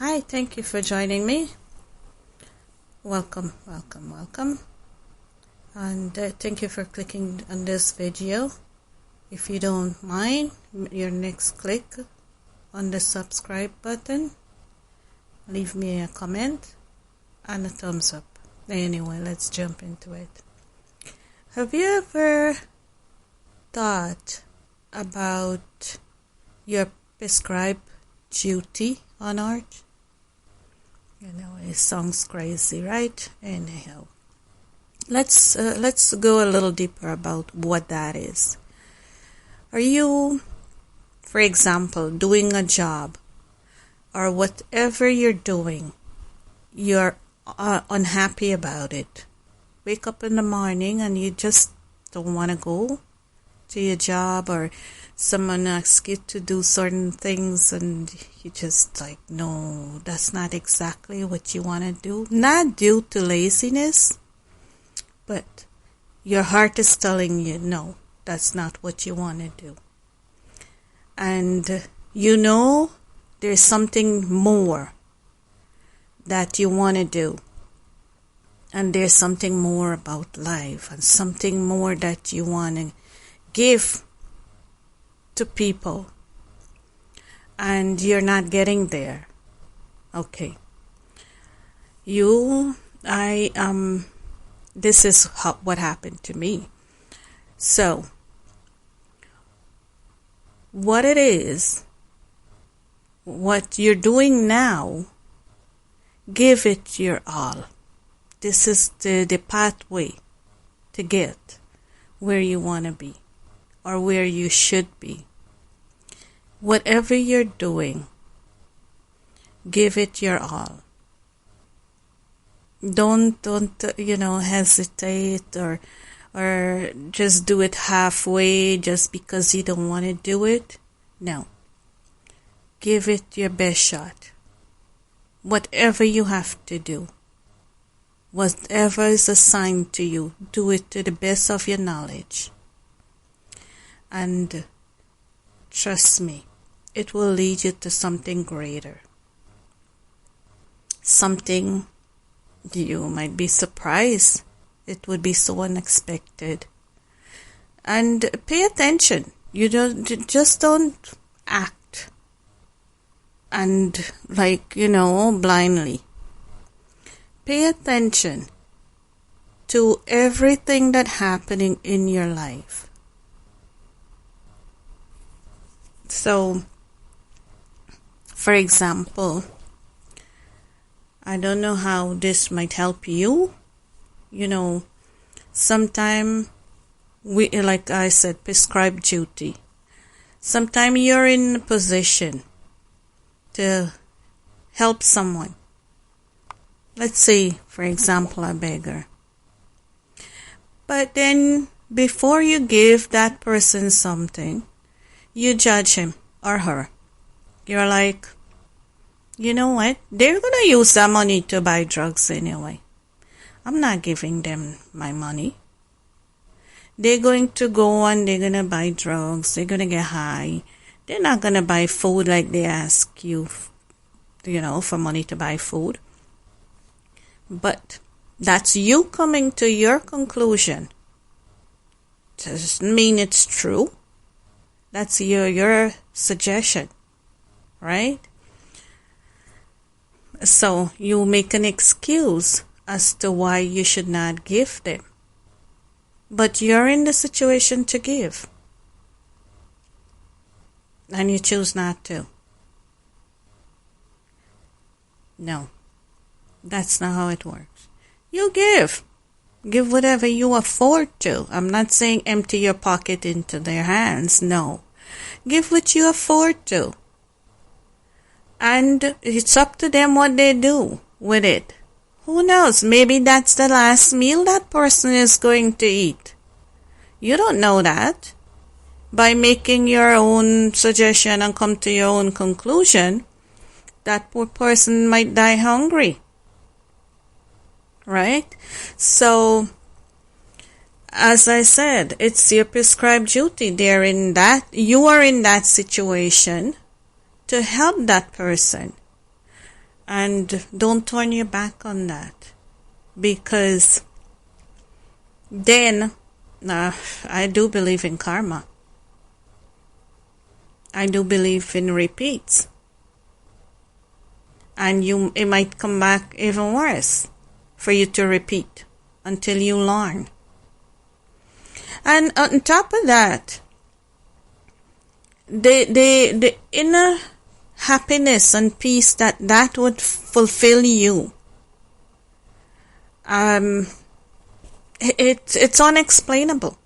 Hi, thank you for joining me. Welcome. And thank you for clicking on this video. If you don't mind, your next click on the subscribe button, leave me a comment and a thumbs up. Anyway, let's jump into it. Have you ever thought about your prescribed duty on earth? It sounds crazy, right? Anyhow, let's go a little deeper about what that is. Are you, for example, doing a job or whatever you're doing, you're unhappy about it? Wake up in the morning and you just don't want to go to your job, or someone asks you to do certain things and you just like, no, that's not exactly what you want to do. Not due to laziness, but your heart is telling you, no, that's not what you want to do. And there's something more that you want to do. And there's something more about life and something more that you want to give to people, and you're not getting there. Okay. This is what happened to me. So, what it is, what you're doing now, give it your all. This is the pathway to get where you want to be, or where you should be. Whatever you're doing, give it your all. Don't hesitate or just do it halfway just because you don't want to do it. No. Give it your best shot. Whatever you have to do, whatever is assigned to you, do it to the best of your knowledge. And trust me, it will lead you to something greater. Something you might be surprised. It would be so unexpected. And pay attention. You just don't act and blindly. Pay attention to everything that's happening in your life. So, for example, I don't know how this might help you. Sometime like I said, prescribed duty. Sometime you're in a position to help someone. Let's say, for example, a beggar. But then, before you give that person something, you judge him or her. You're like, you know what? They're going to use that money to buy drugs anyway. I'm not giving them my money. They're going to go and they're going to buy drugs. They're going to get high. They're not going to buy food like they ask you, for money to buy food. But that's you coming to your conclusion. Doesn't mean it's true. That's your suggestion, right? So you make an excuse as to why you should not give them. But you're in the situation to give. And you choose not to. No, that's not how it works. You give. Give whatever you afford to. I'm not saying empty your pocket into their hands. No. Give what you afford to. And it's up to them what they do with it. Who knows? Maybe that's the last meal that person is going to eat. You don't know that. By making your own suggestion and come to your own conclusion, that poor person might die hungry. Right? So, as I said, it's your prescribed duty. You are in that situation to help that person. And don't turn your back on that, because then I do believe in karma. I do believe in repeats. And it might come back even worse for you to repeat until you learn. And on top of that, the inner happiness and peace that would fulfill you, it's unexplainable.